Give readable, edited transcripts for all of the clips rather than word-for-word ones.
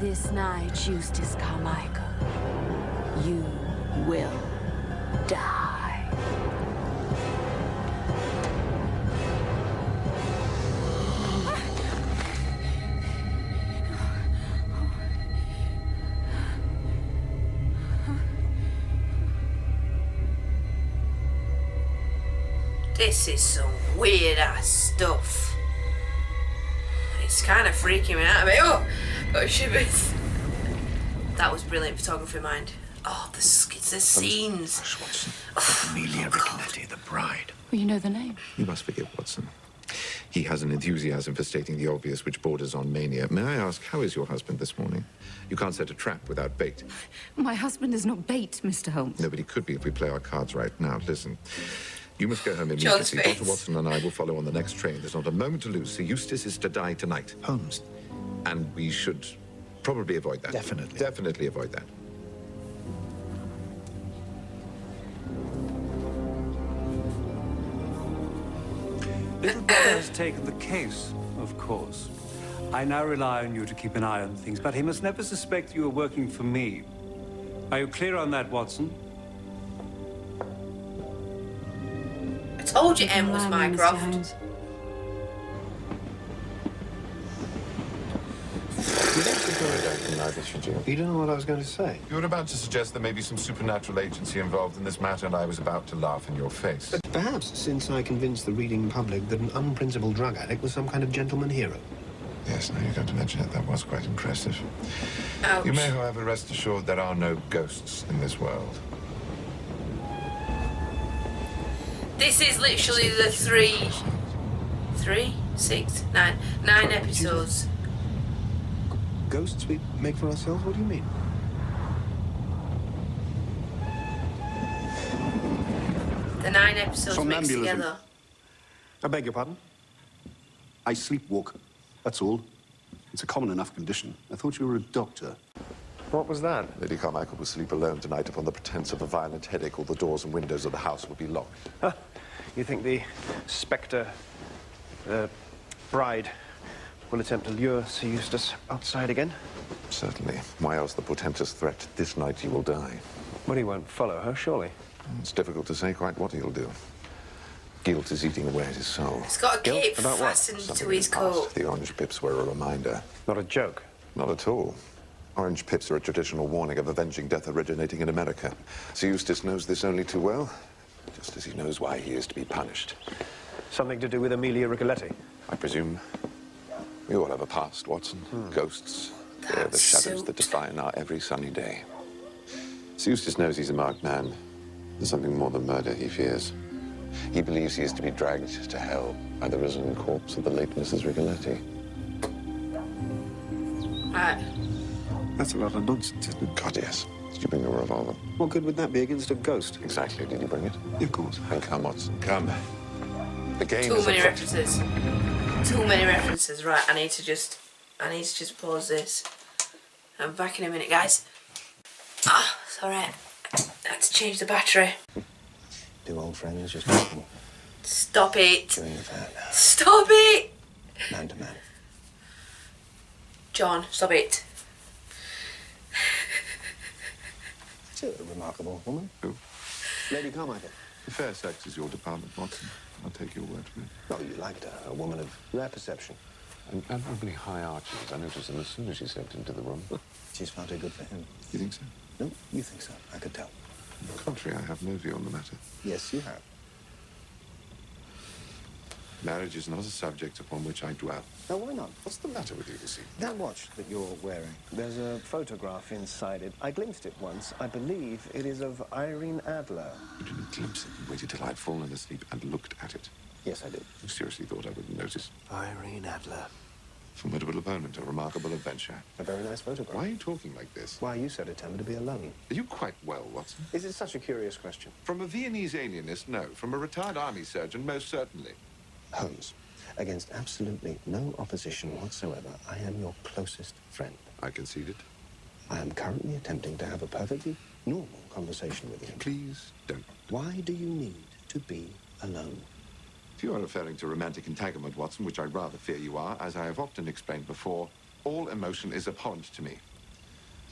This night, Eustace Carmichael, you will die. This is some weird ass stuff. It's kind of freaking me out a bit. Oh, got shivers. That was brilliant photography, mind. Oh, the scenes. Watson. Oh, Amelia Ricoletti, the bride. Well, you know the name. You must forgive Watson. He has an enthusiasm for stating the obvious which borders on mania. May I ask, how is your husband this morning? You can't set a trap without bait. My husband is not bait, Mr. Holmes. No, but he could be if we play our cards right. Now, listen. You must go home John's immediately. face. Dr. Watson and I will follow on the next train. There's not a moment to lose. Sir Eustace is to die tonight. Holmes. And we should probably avoid that. Definitely. Definitely avoid that. Little brother has taken the case, of course. I now rely on you to keep an eye on things, but he must never suspect you are working for me. Are you clear on that, Watson? I told you M was Remind me, Mr. Mycroft. Holmes. You don't think you're a neither should you? You don't know what I was going to say. You were about to suggest there may be some supernatural agency involved in this matter, and I was about to laugh in your face. But perhaps since I convinced the reading public that an unprincipled drug addict was some kind of gentleman hero. Yes, now you're going to mention it. That was quite impressive. Ouch. You may, however, rest assured there are no ghosts in this world. This is literally the 9 episodes. Ghosts we make for ourselves? What do you mean? The 9 episodes mixed Somnambulism. together. I beg your pardon? I sleepwalk. That's all. It's a common enough condition. I thought you were a doctor. What was that? Lady Carmichael will sleep alone tonight upon the pretense of a violent headache. All the doors and windows of the house will be locked. You think the spectre, the bride, will attempt to lure Sir Eustace outside again? Certainly. Why else the portentous threat, this night you will die? Well, he won't follow her, surely. It's difficult to say quite what he'll do. Guilt is eating away at his soul. He's got a Guilt? cape About what? fastened to Something his in the past. coat. The orange pips were a reminder. Not a joke. Not at all. Orange pips are a traditional warning of avenging death originating in America. Sir Eustace knows this only too well, just as he knows why he is to be punished. Something to do with Amelia Ricoletti? I presume we all have a past, Watson. Ghosts. They're the That shadows suit. that define our every sunny day. Sir Eustace knows he's a marked man. There's something more than murder he fears. He believes he is to be dragged to hell by the risen corpse of the late Mrs. Rigoletti. Right. That's a lot of nonsense, isn't it? God, yes. Did you bring a revolver? What good would that be against a ghost? Exactly. Did you bring it? Of course. Then come, Watson. Come. The game Too is many afoot. references. Too many references. Right, I need to just pause this. I'm back in a minute, guys. Ah, it's alright. I had to change the battery. Two old friends just Stop it. chewing the fat, Stop it. man to man. John, stop it. She's a remarkable woman. Who? Lady Carmichael. The fair sex is your department, Watson. I'll take your word for it. Oh, you liked her. A woman of rare perception. And admirably high arches. I noticed them as soon as she stepped into the room. She's far too good for him. You think so? No, you think so. I could tell. On the contrary, I have no view on the matter. Yes, you have. Marriage is not a subject upon which I dwell. Now, why not? What's the matter with you this evening? That watch that you're wearing. There's a photograph inside it. I glimpsed it once. I believe it is of Irene Adler. You didn't glimpse it. You waited till I'd fallen asleep and looked at it. Yes, I did. You seriously thought I wouldn't notice? Irene Adler. Formidable opponent, a remarkable adventure. A very nice photograph. Why are you talking like this? Why, you so determined to be alone. Are you quite well, Watson? Is it such a curious question? From a Viennese alienist, no. From a retired army surgeon, most certainly. Holmes, against absolutely no opposition whatsoever, I am your closest friend. I conceded. I am currently attempting to have a perfectly normal conversation with you. Please don't. Why do you need to be alone? If you are referring to romantic entanglement, Watson, which I rather fear you are, as I have often explained before, all emotion is abhorrent to me.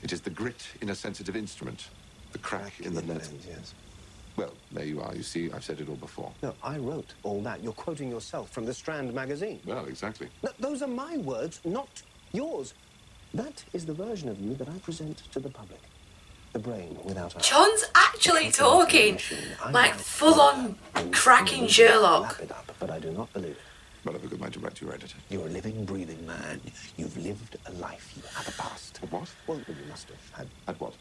It is the grit in a sensitive instrument, the crack in the lead. Yes. Well, there you are. You see, I've said it all before. No, I wrote all that. You're quoting yourself from the Strand magazine. Well, exactly. No, those are my words, not yours. That is the version of you that I present to the public. The brain without eyes. John's actually talking like full-on cracking Sherlock. Lap it up, but I do not believe it. Well, I've a good mind to write to your editor. You're a living, breathing man. You've lived a life. You have a past. A what? Well, you must have had. At what?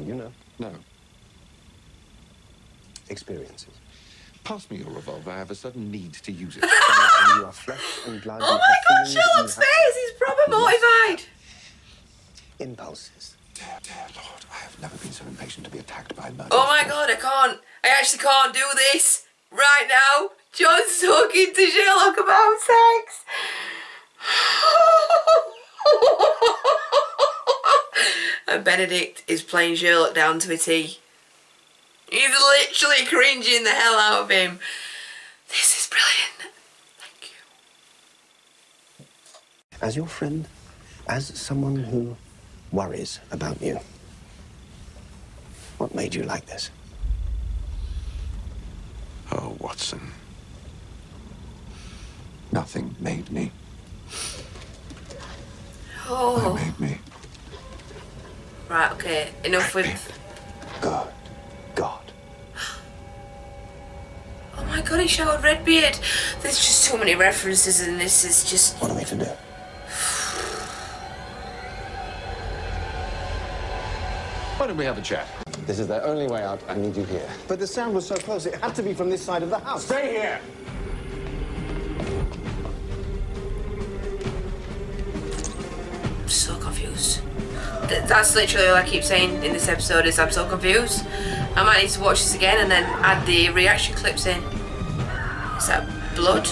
You know, No. experiences. Pass me your revolver. I have a sudden need to use it. You are flesh and blood. Oh my god, Sherlock's face! He's proper mortified! Impulses. Dear Lord, I have never been so impatient to be attacked by murder. Oh my god, I actually can't do this right now. John's talking to Sherlock about sex. And Benedict is playing Sherlock down to a T. He's literally cringing the hell out of him. This is brilliant. Thank you. As your friend, as someone who worries about you, what made you like this? Oh, Watson. Nothing made me. Oh. I made me. Right, okay. Enough with... Good God. Oh my god, he shouted Redbeard. There's just too many references and this is just... What are we to do? Why don't we have a chat? This is the only way out. I need you here. But the sound was so close, it had to be from this side of the house. Stay here! I'm so confused. That's literally all I keep saying in this episode is I'm so confused. I might need to watch this again and then add the reaction clips in. Is that blood?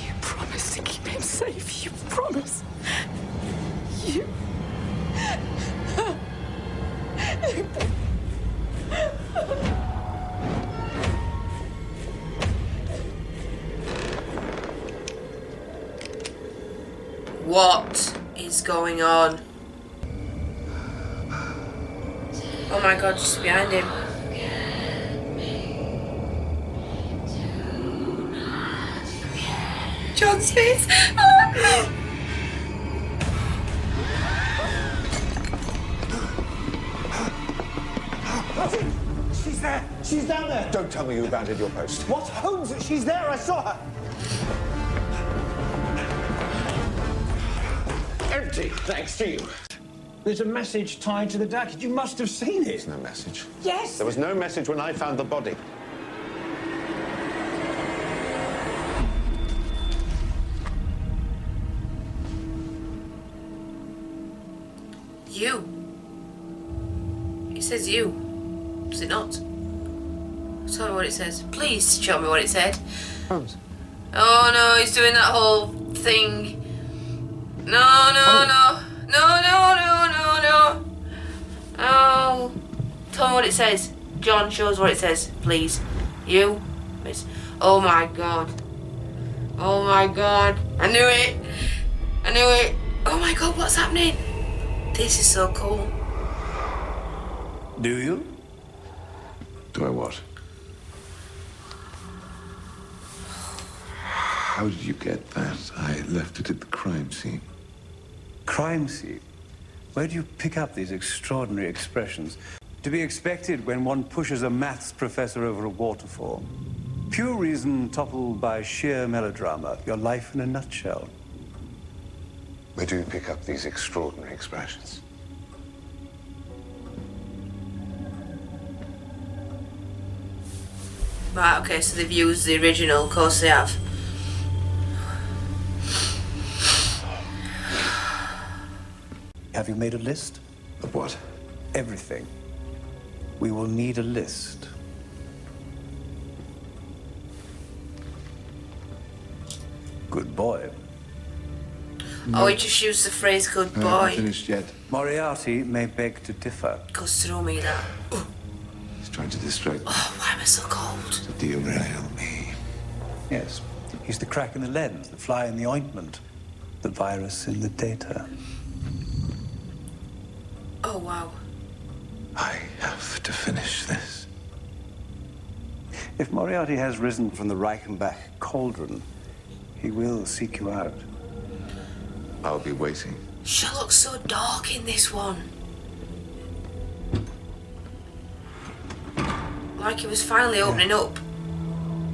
You promised to keep him safe. You promised. You... What is going on? Oh my god, just behind him. John's face. She's there! She's down there! Don't tell me you abandoned your post. What? Holmes? She's there! I saw her! Empty, thanks to you. There's a message tied to the jacket. You must have seen it. There's no message. Yes. There was no message when I found the body. You. It says you. Does it not? Tell me what it says. Please show me what it said. Holmes. Oh no, he's doing that whole thing. No, no, no. No, no, no, no, no. Oh. Tell me what it says. John, show us what it says, please. You. Oh my god. Oh my god. I knew it. I knew it. Oh my god, what's happening? This is so cool. Do you? Do I what? How did you get that? I left it at the crime scene. Crime scene? Where do you pick up these extraordinary expressions? To be expected when one pushes a maths professor over a waterfall. Pure reason toppled by sheer melodrama. Your life in a nutshell. Where do you pick up these extraordinary expressions? Right, okay, so they've used the original, of course they have. Have you made a list? Of what? Everything. We will need a list. Good boy. Oh, he just used the phrase good I haven't boy. finished yet. Moriarty may beg to differ. Goes through me that. He's trying to distract me. Oh, why am I so cold? Do you really help me? Yes. He's the crack in the lens, the fly in the ointment, the virus in the data. Oh, wow. I have to finish this. If Moriarty has risen from the Reichenbach cauldron, he will seek you out. I'll be waiting. Sherlock's so dark in this one. Like he was finally opening up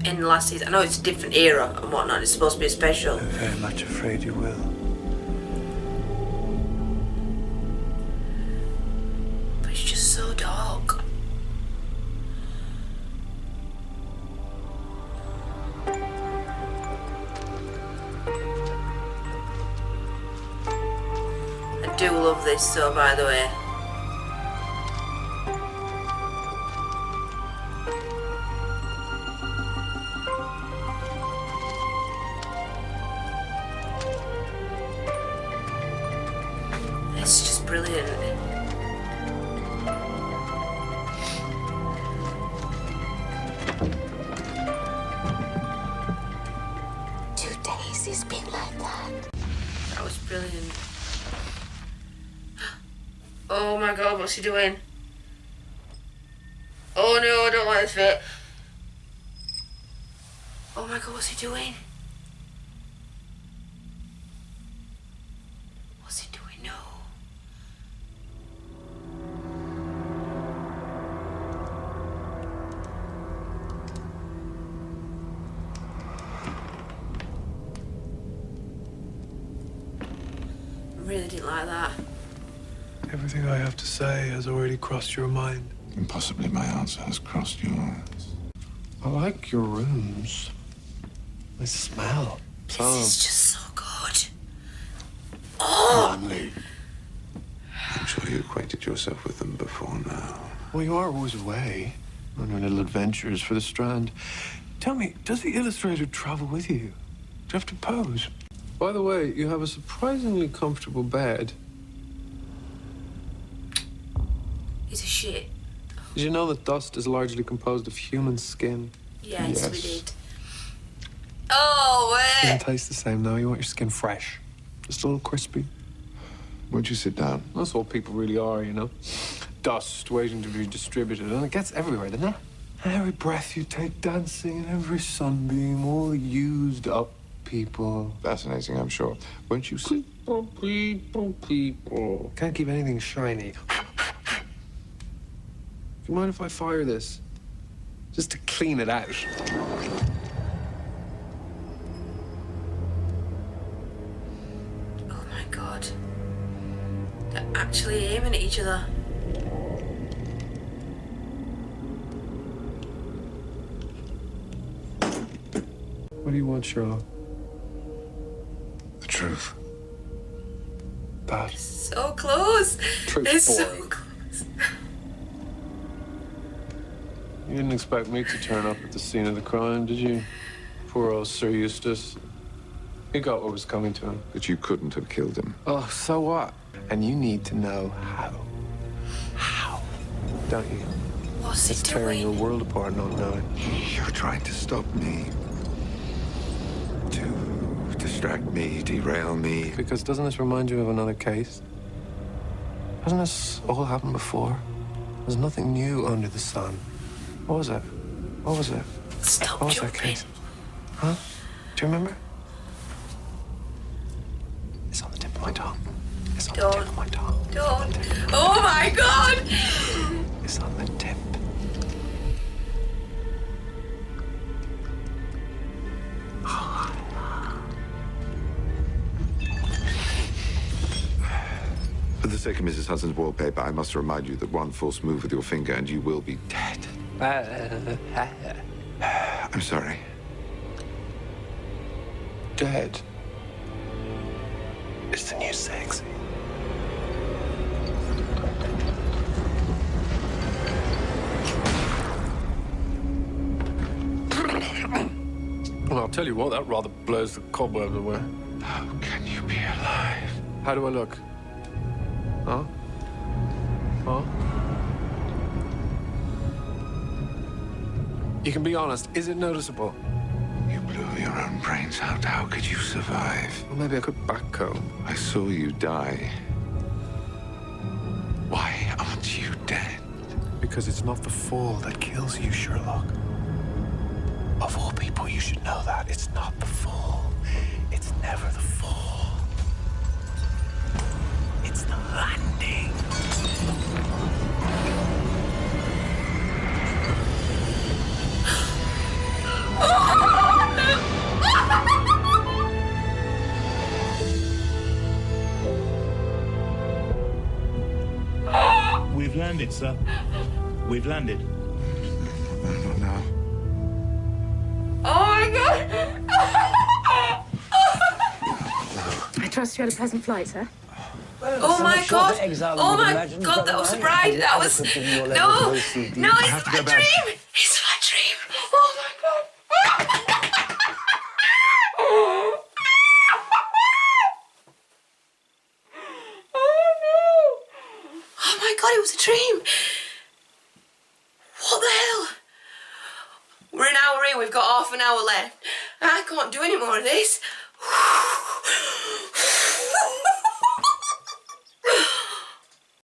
in the last season. I know it's a different era and whatnot, it's supposed to be a special. I'm very much afraid you will. But it's just so dark. I do love this though, by the way. It's just brilliant. He's been like that. That was brilliant. Oh my god, what's he doing? Oh no, I don't like this bit. Oh my god, what's he doing? What's he doing? No. I really didn't like that. Everything I have to say has already crossed your mind. And possibly my answer has crossed yours. I like your rooms. They smell. This is just so good. Oh! Lonely. I'm sure you acquainted yourself with them before now. Well, you are always away on your little adventures for the Strand. Tell me, does the illustrator travel with you? Do you have to pose? By the way, you have a surprisingly comfortable bed. He's a shit. Did you know that dust is largely composed of human skin? Yes, we did. Oh, It wait. doesn't taste the same, though. You want your skin fresh. Just a little crispy. Won't you sit down? That's what people really are, you know? Dust waiting to be distributed, and it gets everywhere, doesn't it? And every breath you take dancing, and every sunbeam, all used up people. Fascinating, I'm sure. Won't you sit? People. Can't keep anything shiny. Do you mind if I fire this? Just to clean it out. Oh my god. They're actually aiming at each other. What do you want, Sherlock? The truth. That. So close. Truth It's so boring. close. You didn't expect me to turn up at the scene of the crime, did you? Poor old Sir Eustace. He got what was coming to him. But you couldn't have killed him. Oh, so what? And you need to know how. How? Don't you? What's he It's tearing your doing? world apart not knowing. You're trying to stop me. To distract me, derail me. Because doesn't this remind you of another case? Hasn't this all happened before? There's nothing new under the sun. What was it? What was it? Stop What was that jumping. case? Huh? Do you remember? It's on the tip of my tongue. It's on the tip of my tongue. Don't. Oh my god! It's on the tip. For the sake of Mrs. Hudson's wallpaper, I must remind you that one false move with your finger and you will be dead. I'm sorry. Dead. It's the new sexy. Well, I'll tell you what, that rather blows the cobwebs away. How can you be alive? How do I look? Huh? Huh? You can be honest. Is it noticeable? You blew your own brains out. How could you survive? Well, maybe I could backcomb. I saw you die. Why aren't you dead? Because it's not the fall that kills you, Sherlock. Of all people, you should know that. It's not the fall. It's never the fall. It's the landing. We've landed, sir. We've landed. No, not now. Oh my god! I trust you had a pleasant flight, sir. Oh my god! Oh my god, that was a bride! That was... No! No, it's my dream! It's my dream! Oh my god! Oh no! Oh my god, it was a dream! What the hell? We're an hour in, we've got half an hour left. I can't do any more of this.